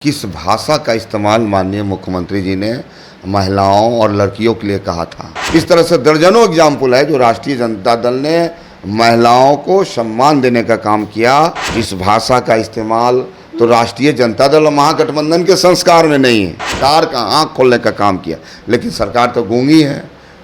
किस भाषा का इस्तेमाल माननीय मुख्यमंत्री जी ने महिलाओं और लड़कियों के लिए कहा था। इस तरह से दर्जनों एग्जाम्पल है जो राष्ट्रीय जनता दल ने महिलाओं को सम्मान देने का काम किया। इस भाषा का इस्तेमाल तो राष्ट्रीय जनता दल और महागठबंधन के संस्कार में नहीं है। सरकार का आंख खोलने का काम किया, लेकिन सरकार तो गूंगी है,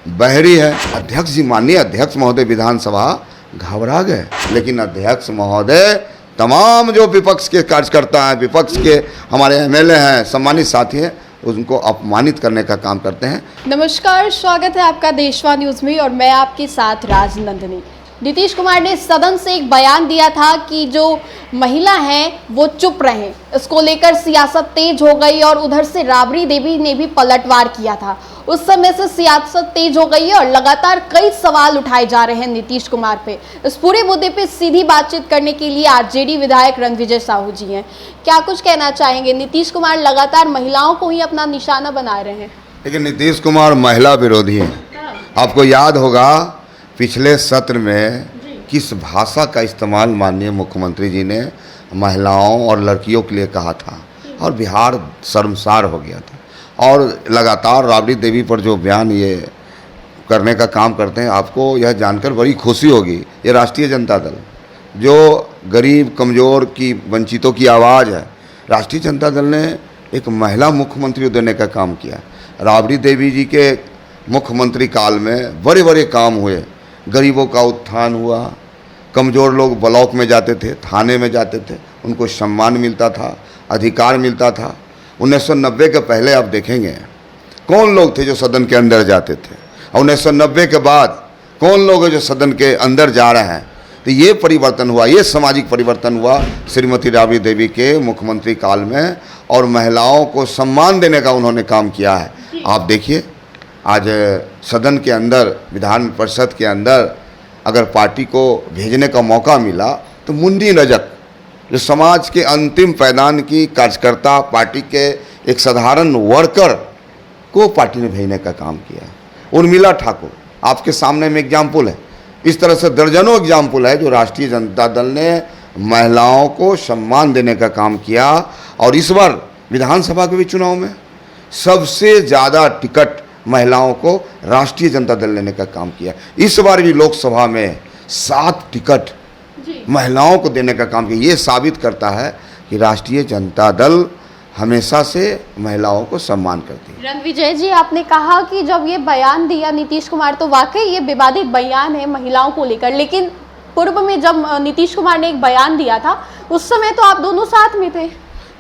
बहरी है। अध्यक्ष जी, माननीय अध्यक्ष महोदय विधानसभा घबरा गए, लेकिन अध्यक्ष महोदय तमाम जो विपक्ष के कार्यकर्ता हैं, विपक्ष के हमारे एमएलए हैं, सम्मानित साथी हैं, उनको अपमानित करने का काम करते हैं। नमस्कार, स्वागत है आपका देशवा न्यूज में और मैं आपके साथ राजनंदिनी। नीतीश कुमार ने सदन से एक बयान दिया था कि जो महिला हैं वो चुप रहें। इसको लेकर सियासत तेज हो गई और उधर से राबड़ी देवी ने भी पलटवार किया था। उस समय से सियासत तेज हो गई है और लगातार कई सवाल उठाए जा रहे हैं नीतीश कुमार पे। इस पूरे मुद्दे पे सीधी बातचीत करने के लिए आरजेडी विधायक रणविजय साहू जी हैं। क्या कुछ कहना चाहेंगे? नीतीश कुमार लगातार महिलाओं को ही अपना निशाना बना रहे हैं। लेकिन नीतीश कुमार महिला विरोधी हैं। आपको याद होगा पिछले सत्र में किस भाषा का इस्तेमाल माननीय मुख्यमंत्री जी ने महिलाओं और लड़कियों के लिए कहा था और बिहार शर्मसार हो गया था। और लगातार राबड़ी देवी पर जो बयान ये करने का काम करते हैं, आपको यह जानकर बड़ी खुशी होगी। ये राष्ट्रीय जनता दल जो गरीब कमज़ोर की वंचितों की आवाज़ है, राष्ट्रीय जनता दल ने एक महिला मुख्यमंत्री देने का काम किया। राबड़ी देवी जी के मुख्यमंत्री काल में बड़े बड़े काम हुए। गरीबों का उत्थान हुआ, कमज़ोर लोग ब्लॉक में जाते थे, थाने में जाते थे, उनको सम्मान मिलता था, अधिकार मिलता था। 1990 के पहले आप देखेंगे कौन लोग थे जो सदन के अंदर जाते थे, और 1990 के बाद कौन लोग हैं जो सदन के अंदर जा रहे हैं। तो ये परिवर्तन हुआ, ये सामाजिक परिवर्तन हुआ श्रीमती राबड़ी देवी के मुख्यमंत्री काल में, और महिलाओं को सम्मान देने का उन्होंने काम किया है। आप देखिए आज सदन के अंदर, विधान परिषद के अंदर अगर पार्टी को भेजने का मौका मिला तो मुंडी रजक जो समाज के अंतिम पैदान की कार्यकर्ता, पार्टी के एक साधारण वर्कर को पार्टी ने भेजने का काम किया। उर्मिला ठाकुर आपके सामने में एग्जाम्पल है। इस तरह से दर्जनों एग्जाम्पल है जो राष्ट्रीय जनता दल ने महिलाओं को सम्मान देने का काम किया। और इस बार विधानसभा के भी चुनाव में सबसे ज़्यादा टिकट महिलाओं को राष्ट्रीय जनता दल लेने का काम किया। इस बार भी लोकसभा में 7 टिकट महिलाओं को देने का काम किया। ये साबित करता है कि राष्ट्रीय जनता दल हमेशा से महिलाओं को सम्मान करती है। रणविजय जी, आपने कहा कि जब ये बयान दिया नीतीश कुमार तो वाकई ये विवादित बयान है महिलाओं को लेकर, लेकिन पूर्व में जब नीतीश कुमार ने एक बयान दिया था उस समय तो आप दोनों साथ में थे।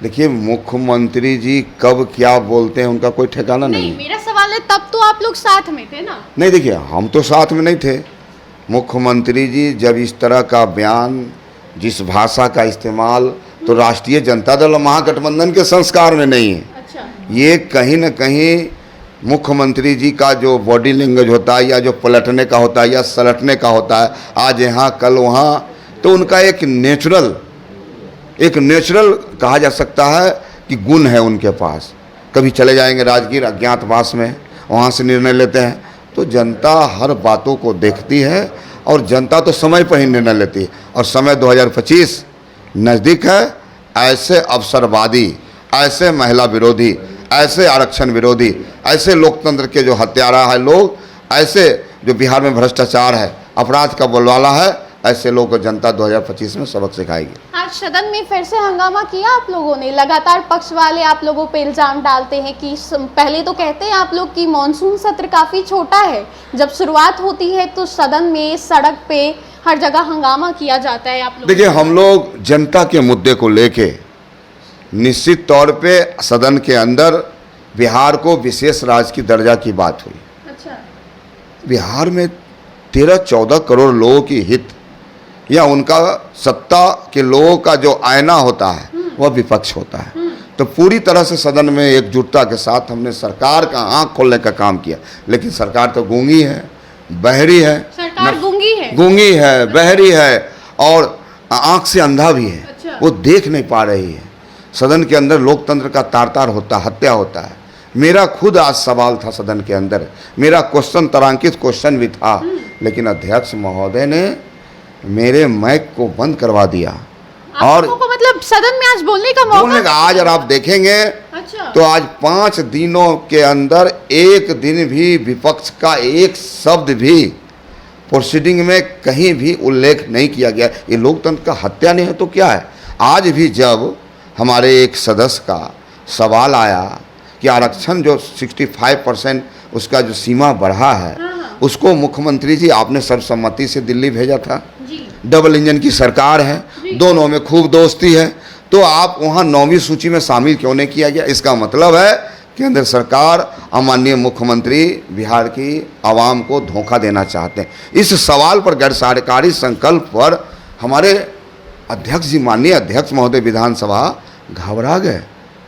देखिए, मुख्यमंत्री जी कब क्या बोलते हैं उनका कोई ठिकाना नहीं। मेरा सवाल है, तब तो आप लोग साथ में थे ना? नहीं, देखिए हम तो साथ में नहीं थे। मुख्यमंत्री जी जब इस तरह का बयान, जिस भाषा का इस्तेमाल तो राष्ट्रीय जनता दल और महागठबंधन के संस्कार में नहीं है। अच्छा। ये कहीं न कहीं मुख्यमंत्री जी का जो बॉडी लैंग्वेज होता है, या जो पलटने का होता है या सलटने का होता है, आज यहाँ कल वहाँ, तो उनका एक नेचुरल कहा जा सकता है कि गुण है उनके पास। कभी चले जाएंगे राजगीर अज्ञातवास में, वहाँ से निर्णय लेते हैं। तो जनता हर बातों को देखती है और जनता तो समय पर ही निर्णय लेती है। और समय 2025 नज़दीक है। ऐसे अवसरवादी, ऐसे महिला विरोधी, ऐसे आरक्षण विरोधी, ऐसे लोकतंत्र के जो हत्यारा है लोग, ऐसे जो बिहार में भ्रष्टाचार है, अपराध का बोलबाला है, ऐसे लोगों को जनता 2025 में सबक सिखाएगी। आज सदन में फिर से हंगामा किया आप लोगों ने। लगातार पक्ष वाले आप लोगों पे इल्जाम डालते हैं कि पहले तो कहते हैं आप लोग कि मॉनसून सत्र काफ़ी छोटा है, जब शुरुआत होती है तो सदन में, सड़क पे, हर जगह हंगामा किया जाता है। आप लोग देखिए, हम लोग जनता के मुद्दे को लेके निश्चित तौर पे सदन के अंदर बिहार को विशेष राज्य की दर्जा की बात हुई। अच्छा। बिहार में 13-14 करोड़ लोगों की हित या उनका सत्ता के लोगों का जो आईना होता है वह विपक्ष होता है। तो पूरी तरह से सदन में एकजुटता के साथ हमने सरकार का आंख खोलने का काम किया। लेकिन सरकार तो गूंगी है, बहरी है। सरकार गूंगी है, बहरी है और आंख से अंधा भी है। अच्छा। वो देख नहीं पा रही है। सदन के अंदर लोकतंत्र का तार होता, हत्या होता है। मेरा खुद आज सवाल था सदन के अंदर, मेरा क्वेश्चन, तारांकित क्वेश्चन भी था, लेकिन अध्यक्ष महोदय ने मेरे माइक को बंद करवा दिया और को मतलब सदन में आज बोलने का मौका बोलने का आज अगर आप देखेंगे अच्छा तो आज 5 दिनों के अंदर एक दिन भी विपक्ष का एक शब्द भी प्रोसीडिंग में कहीं भी उल्लेख नहीं किया गया। ये लोकतंत्र का हत्या नहीं है तो क्या है। आज भी जब हमारे एक सदस्य का सवाल आया कि आरक्षण जो 65% उसका जो सीमा बढ़ा है उसको मुख्यमंत्री जी आपने सर्वसम्मति से दिल्ली भेजा था। डबल इंजन की सरकार है, दोनों में खूब दोस्ती है, तो आप वहाँ 9वीं सूची में शामिल क्यों नहीं किया गया। इसका मतलब है केंद्र सरकार और माननीय मुख्यमंत्री बिहार की आवाम को धोखा देना चाहते हैं। इस सवाल पर गैर सरकारी संकल्प पर हमारे अध्यक्ष जी, माननीय अध्यक्ष महोदय विधानसभा घबरा गए।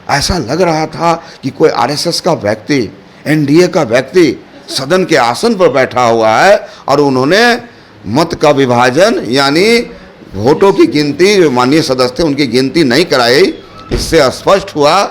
ऐसा लग रहा था कि कोई आरएसएस का व्यक्ति, एनडीए का व्यक्ति सदन के आसन पर बैठा हुआ है और उन्होंने मत का विभाजन यानी वोटों की गिनती, जो माननीय सदस्य थे उनकी गिनती नहीं कराई। इससे स्पष्ट हुआ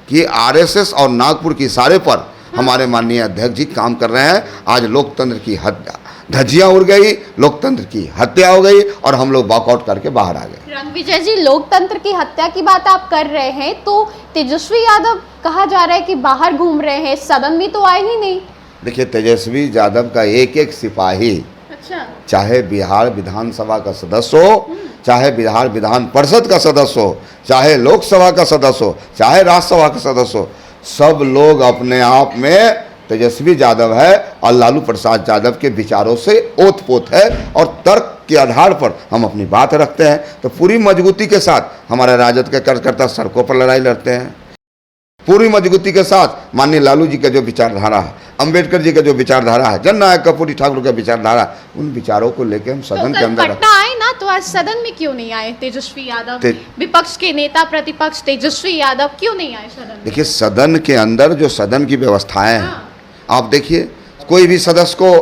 कि आरएसएस और नागपुर की इशारे पर हमारे माननीय अध्यक्ष जी काम कर रहे हैं। आज लोकतंत्र की हत्या, धज्जियां उड़ गई, लोकतंत्र की हत्या हो गई और हम लोग वॉकआउट करके बाहर आ गए। रणविजय जी, लोकतंत्र की हत्या की बात आप कर रहे हैं तो तेजस्वी यादव कहा जा रहा है कि बाहर घूम रहे हैं, सदन में तो आए ही नहीं। देखिए, तेजस्वी यादव का एक एक सिपाही, अच्छा, चाहे बिहार विधानसभा का सदस्य हो, चाहे बिहार विधान परिषद का सदस्य हो, चाहे लोकसभा का सदस्य हो, चाहे राज्यसभा का सदस्य हो, सब लोग अपने आप में तेजस्वी यादव है और लालू प्रसाद यादव के विचारों से ओतपोत है और तर्क के आधार पर हम अपनी बात रखते हैं। तो पूरी मजबूती के साथ हमारे राजद के कार्यकर्ता सड़कों पर लड़ाई लड़ते हैं। पूरी मजबूती के साथ माननीय लालू जी का जो विचारधारा है, अंबेडकर जी का जो विचारधारा है, जननायक कर्पूरी ठाकुर का विचारधारा, उन विचारों को लेकर हम सदन के अंदर पटना आए ना, तो आज सदन में क्यों नहीं आए तेजस्वी यादव? विपक्ष के नेता प्रतिपक्ष तेजस्वी यादव क्यों नहीं आए सदन में? देखिए, सदन के अंदर जो सदन की व्यवस्थाएं हैं, आप देखिए, कोई भी सदस्य को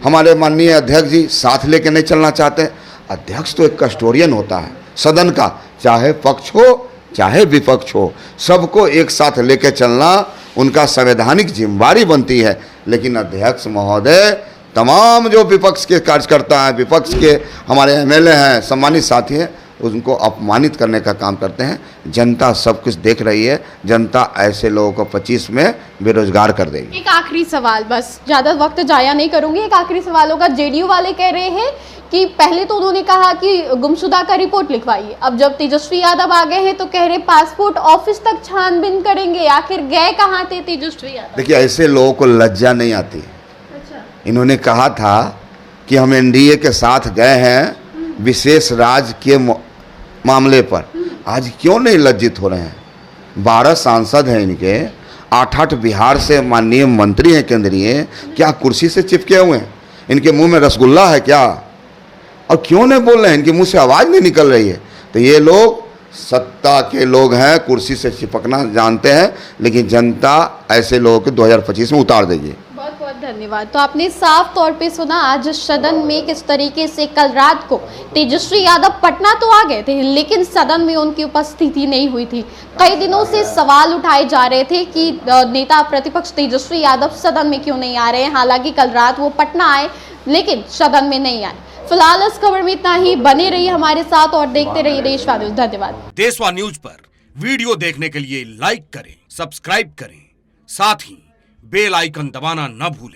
हमारे माननीय अध्यक्ष जी साथ लेके नहीं चलना चाहते। अध्यक्ष तो एक कस्टोरियन होता है सदन का, चाहे पक्ष हो चाहे विपक्ष हो, सबको एक साथ लेके चलना उनका संवैधानिक जिम्मेदारी बनती है। लेकिन अध्यक्ष महोदय तमाम जो विपक्ष के कार्यकर्ता हैं, विपक्ष के हमारे एमएलए हैं, सम्मानित साथी हैं, उनको अपमानित करने का काम करते हैं। जनता सब कुछ देख रही है, जनता ऐसे लोगों को 25 में बेरोजगार कर देगी। एक आखिरी सवाल, बस ज़्यादा वक्त जाया नहीं करूंगी, एक आखिरी सवाल होगा। जेडीयू वाले कह रहे हैं कि पहले तो उन्होंने कहा कि गुमशुदा का रिपोर्ट लिखवाइए, अब जब तेजस्वी यादव आ गए हैं तो कह रहे पासपोर्ट ऑफिस तक छानबीन करेंगे। आखिर गए कहाँ थे तेजस्वी यादव? देखिए, ऐसे लोगों को लज्जा नहीं आती। अच्छा, इन्होंने कहा था कि हम एनडीए के साथ गए हैं विशेष राज्य के मामले पर। आज क्यों नहीं लज्जित हो रहे हैं? 12 सांसद हैं इनके, 8 बिहार से माननीय मंत्री हैं केंद्रीय, क्या कुर्सी से चिपके हुए हैं? इनके मुंह में रसगुल्ला है क्या? और क्यों नहीं बोल रहे हैं? इनके मुंह से आवाज़ नहीं निकल रही है। तो ये लोग सत्ता के लोग हैं, कुर्सी से चिपकना जानते हैं, लेकिन जनता ऐसे लोगों को 2025 में उतार देगी। बहुत बहुत धन्यवाद। तो आपने साफ तौर पे सुना आज सदन में किस तरीके से कल रात को तेजस्वी यादव पटना तो आ गए थे लेकिन सदन में उनकी उपस्थिति नहीं हुई थी। कई दिनों से सवाल उठाए जा रहे थे कि नेता प्रतिपक्ष तेजस्वी यादव सदन में क्यों नहीं आ रहे हैं। हालांकि कल रात वो पटना आए लेकिन सदन में नहीं आए। फिलहाल इस खबर में इतना ही। बने रहिए हमारे साथ और देखते रहिए देशवा न्यूज। धन्यवाद। देशवा न्यूज पर वीडियो देखने के लिए लाइक करें, सब्सक्राइब करें, साथ ही बेल आइकन दबाना न भूलें।